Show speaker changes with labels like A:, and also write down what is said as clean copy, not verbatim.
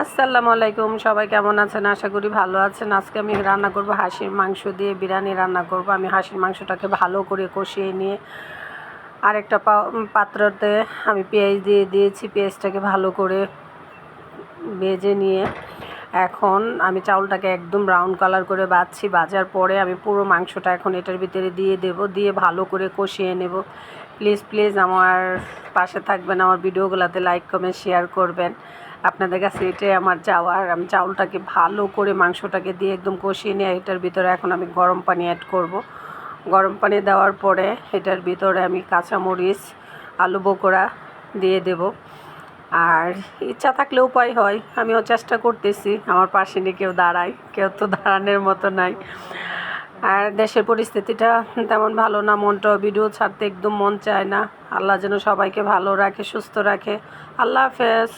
A: আসসালামু আলাইকুম, সবাই কেমন আছেন? আশা করি ভালো আছেন। আজকে আমি রান্না করব হাঁসের মাংস দিয়ে বিরিয়ানি রান্না করব। আমি হাঁসের মাংসটাকে ভালো করে কষিয়ে নিয়ে আরেকটা পাত্রতে আমি পেঁয়াজ দিয়ে দিয়েছি। পেঁয়াজটাকে ভালো করে ভেজে নিয়ে এখন আমি চাউলটাকে একদম ব্রাউন কালার করে বাছছি। ভাজার পরে আমি পুরো মাংসটা এখন এটার ভিতরে দিয়ে দেব, দিয়ে ভালো করে কষিয়ে নেব। প্লিজ আমার পাশে থাকবেন, আমার ভিডিওগুলোতে লাইক কমেন্ট শেয়ার করবেন। আপনাদের কাছে এটাই আমার চাওয়ার। আমি চাউলটাকে ভালো করে মাংসটাকে দিয়ে একদম কষিয়ে নিয়ে এটার ভিতরে এখন আমি গরম পানি অ্যাড করব। গরম পানি দেওয়ার পরে এটার ভিতরে আমি কাঁচামরিচ, আলু বোখরা দিয়ে দেব। আর ইচ্ছা থাকলে উপায় হয়, আমিও চেষ্টা করতেছি আমার পাশে নিয়ে কেউ দাঁড়ায়, কেউ তো দাঁড়ানোর মতো নাই। আর দেশের পরিস্থিতিটা তেমন ভালো না, মনটাও ভিডিও ছাড়তে একদম মন চায় না। আল্লাহ যেন সবাইকে ভালো রাখে, সুস্থ রাখে। আল্লাহ হাফেজ।